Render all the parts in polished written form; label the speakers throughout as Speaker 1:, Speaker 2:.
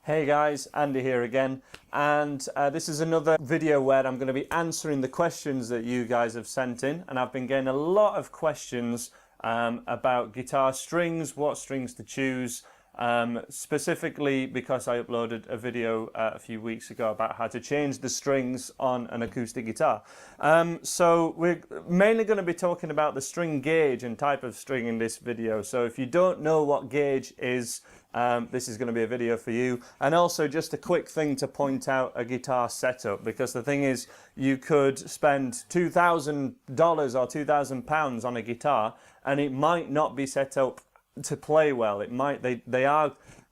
Speaker 1: Hey guys, Andy here again, and this is another video where I'm going to be answering the questions that you guys have sent in, and I've been getting a lot of questions about guitar strings, what strings to choose, specifically because I uploaded a video a few weeks ago about how to change the strings on an acoustic guitar. So we're mainly going to be talking about the string gauge and type of string in this video, so if you don't know what gauge is, this is going to be a video for you. And also just a quick thing to point out a guitar setup, because the thing is, you could spend $2,000 or £2,000 on a guitar and it might not be set up to play well. It might,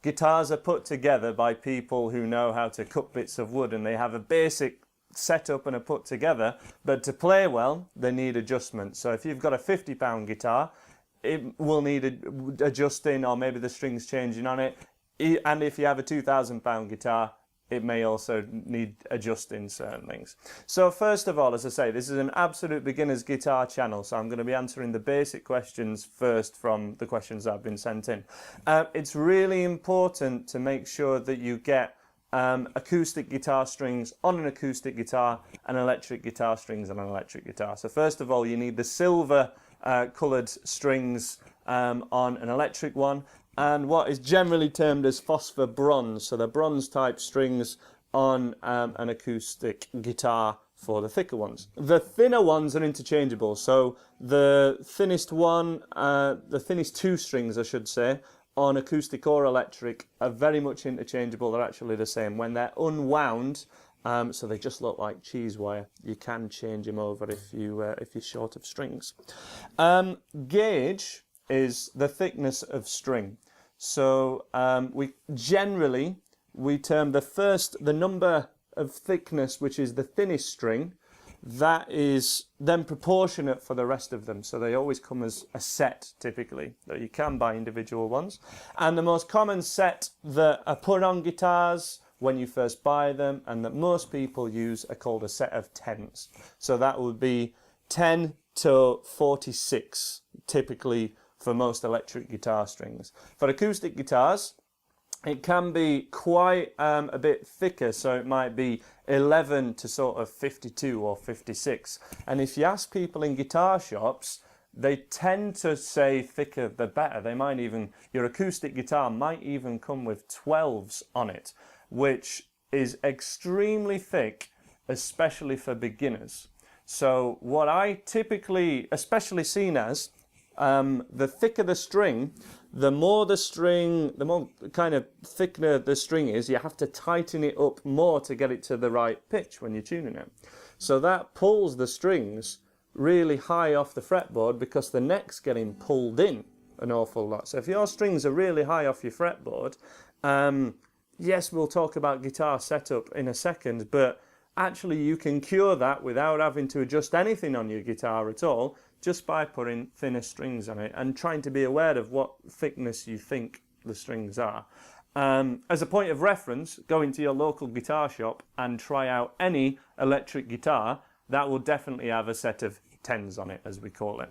Speaker 1: guitars are put together by people who know how to cut bits of wood, and they have a basic setup and are put together, but to play well they need adjustments. So if you've got a £50 guitar, it will need adjusting, or maybe the strings changing on it. And if you have a £2,000 guitar, it may also need adjusting certain things. So first of all, as I say, this is an absolute beginner's guitar channel, so I'm going to be answering the basic questions first from the questions that have been sent in. It's really important to make sure that you get acoustic guitar strings on an acoustic guitar and electric guitar strings on an electric guitar. So first of all, you need the silver coloured strings on an electric one, and what is generally termed as phosphor bronze, so the bronze type strings on an acoustic guitar for the thicker ones. The thinner ones are interchangeable, so the thinnest one, the thinnest two strings I should say, on acoustic or electric are very much interchangeable. They're actually the same. When they're unwound, so they just look like cheese wire, you can change them over if you're short of strings. Gauge is the thickness of string. So we term the number of thickness, which is the thinnest string, that is then proportionate for the rest of them. So they always come as a set typically, though you can buy individual ones. And the most common set that are put on guitars when you first buy them, and that most people use, are called a set of 10s. So that would be 10 to 46 typically for most electric guitar strings. For acoustic guitars, it can be quite a bit thicker, so it might be 11 to sort of 52 or 56. And if you ask people in guitar shops, they tend to say thicker the better. They might even, your acoustic guitar might even come with 12s on it, which is extremely thick, especially for beginners. So what I typically, especially seen as, the thicker the string, the more kind of thicker the string is, you have to tighten it up more to get it to the right pitch when you're tuning it. So that pulls the strings really high off the fretboard, because the neck's getting pulled in an awful lot. So if your strings are really high off your fretboard, yes, we'll talk about guitar setup in a second, but actually you can cure that without having to adjust anything on your guitar at all, just by putting thinner strings on it and trying to be aware of what thickness you think the strings are. As a point of reference, go into your local guitar shop and try out any electric guitar. That will definitely have a set of 10s on it, as we call it.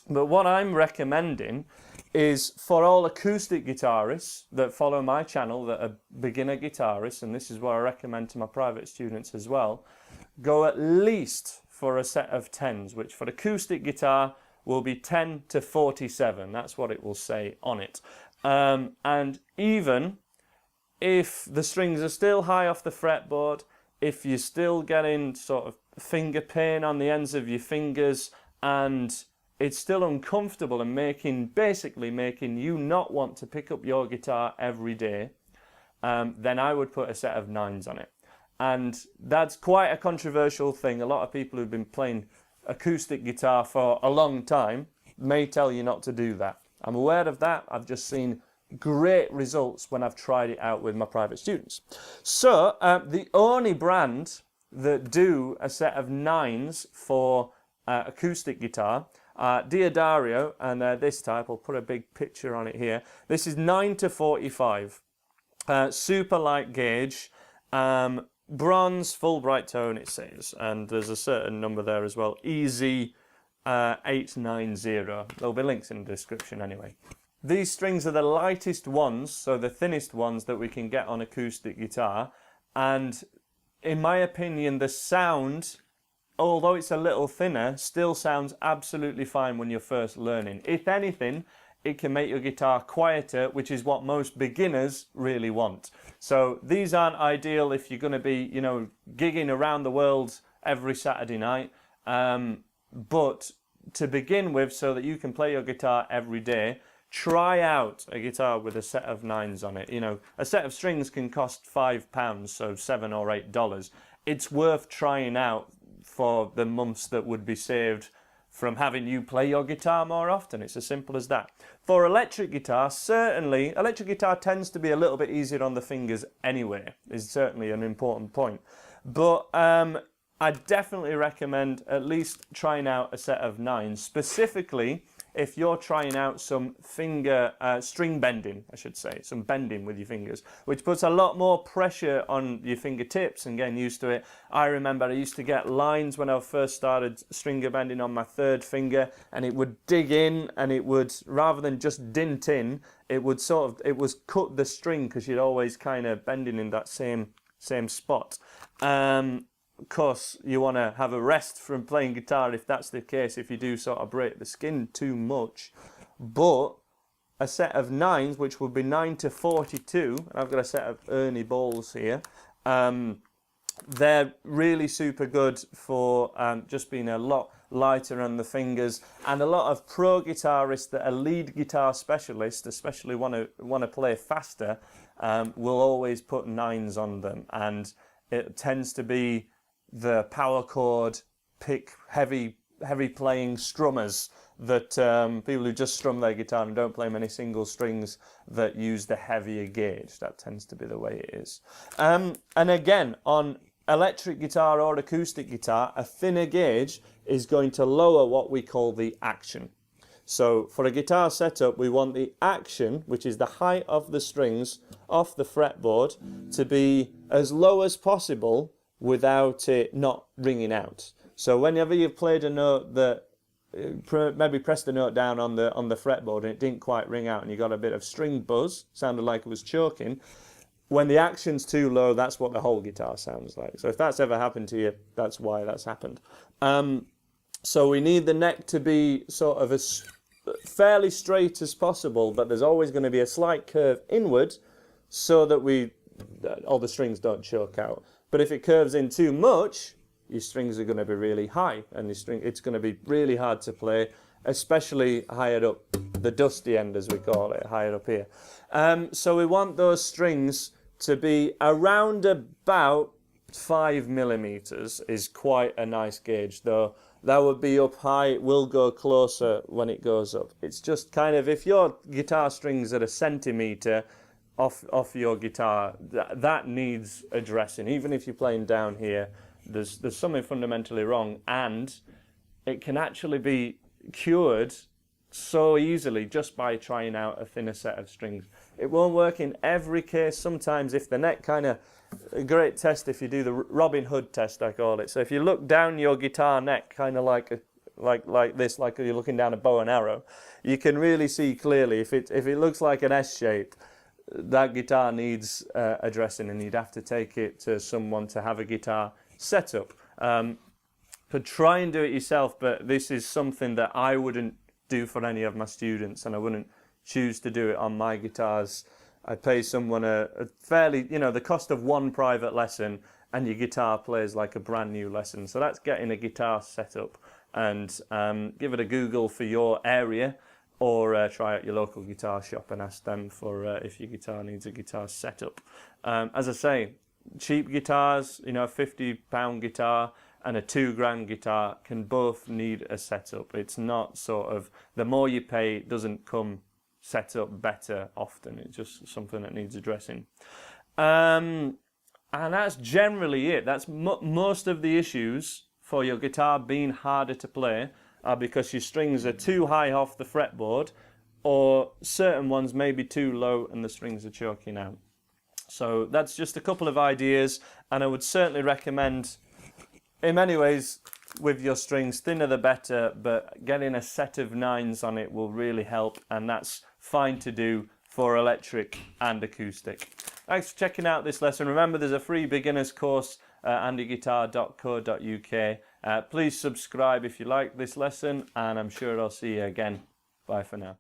Speaker 1: But what I'm recommending is for all acoustic guitarists that follow my channel that are beginner guitarists, and this is what I recommend to my private students as well, go at least for a set of 10s, which for acoustic guitar will be 10 to 47. That's what it will say on it. And even if the strings are still high off the fretboard, if you're still getting sort of finger pain on the ends of your fingers, and it's still uncomfortable and basically making you not want to pick up your guitar every day, then I would put a set of 9s on it. And that's quite a controversial thing. A lot of people who've been playing acoustic guitar for a long time may tell you not to do that. I'm aware of that. I've just seen great results when I've tried it out with my private students. So the only brand that do a set of 9s for acoustic guitar, Diodario, and this type, I'll put a big picture on it here. This is 9 to 45, super light gauge, bronze, full bright tone it says, and there's a certain number there as well, EZ890. There'll be links in the description anyway. these strings are the lightest ones, so the thinnest ones that we can get on acoustic guitar, and in my opinion the sound, although it's a little thinner, still sounds absolutely fine when you're first learning. If anything, it can make your guitar quieter, which is what most beginners really want. So these aren't ideal if you're going to be, you know, gigging around the world every Saturday night, but to begin with, so that you can play your guitar every day, try out a guitar with a set of 9s on it. You know, a set of strings can cost £5, so $7 or $8. It's worth trying out for the months that would be saved from having you play your guitar more often. It's as simple as that. For electric guitar, certainly, electric guitar tends to be a little bit easier on the fingers anyway, is certainly an important point. But I definitely recommend at least trying out a set of 9s, specifically if you're trying out some finger string bending, I should say, some bending with your fingers, which puts a lot more pressure on your fingertips and getting used to it. I remember I used to get lines when I first started stringer bending on my 3rd finger, and it would dig in, and it would, rather than just dint in, it would it was cut the string, because you're always kind of bending in that same spot. Of course, you want to have a rest from playing guitar if that's the case, if you do sort of break the skin too much. But a set of 9s, which would be 9 to 42, and I've got a set of Ernie balls here, they're really super good for just being a lot lighter on the fingers. And a lot of pro guitarists that are lead guitar specialists, especially want to play faster, will always put 9s on them, and it tends to be the power chord, pick, heavy playing strummers, that people who just strum their guitar and don't play many single strings, that use the heavier gauge. That tends to be the way it is. And again, on electric guitar or acoustic guitar, a thinner gauge is going to lower what we call the action. So for a guitar setup, we want the action, which is the height of the strings off the fretboard, to be as low as possible without it not ringing out. So whenever you've played a note that maybe pressed the note down on the fretboard and it didn't quite ring out, and you got a bit of string buzz, sounded like it was choking, when the action's too low, that's what the whole guitar sounds like. So if that's ever happened to you, that's why that's happened. So we need the neck to be sort of as fairly straight as possible, but there's always going to be a slight curve inward, so that all the strings don't choke out. But if it curves in too much, your strings are going to be really high, and it's going to be really hard to play, especially higher up, the dusty end as we call it, higher up here. So we want those strings to be around about 5 millimeters is quite a nice gauge, though that would be up high. It will go closer when it goes up. It's just kind of, if your guitar strings are a centimeter off your guitar, that needs addressing. Even if you're playing down here, there's something fundamentally wrong, and it can actually be cured so easily just by trying out a thinner set of strings. It won't work in every case. Sometimes if the neck kind of, a great test if you do the Robin Hood test, I call it. So if you look down your guitar neck kind of like this, like you're looking down a bow and arrow, you can really see clearly if it looks like an S shape, that guitar needs addressing, and you'd have to take it to someone to have a guitar set up. Could try and do it yourself, but this is something that I wouldn't do for any of my students, and I wouldn't choose to do it on my guitars. I'd pay someone a fairly, you know, the cost of one private lesson, and your guitar plays like a brand new lesson. So that's getting a guitar set up, and give it a Google for your area, or try out your local guitar shop and ask them for if your guitar needs a guitar setup. As I say, cheap guitars, you know, a £50 guitar and a £2,000 guitar can both need a setup. It's not sort of, the more you pay, it doesn't come set up better often. It's just something that needs addressing. And that's generally it. That's most of the issues for your guitar being harder to play are because your strings are too high off the fretboard, or certain ones may be too low and the strings are choking out. So that's just a couple of ideas, and I would certainly recommend, in many ways, with your strings, thinner the better, but getting a set of 9s on it will really help, and that's fine to do for electric and acoustic. Thanks for checking out this lesson. Remember, there's a free beginner's course at andyguitar.co.uk. Please subscribe if you like this lesson, and I'm sure I'll see you again. Bye for now.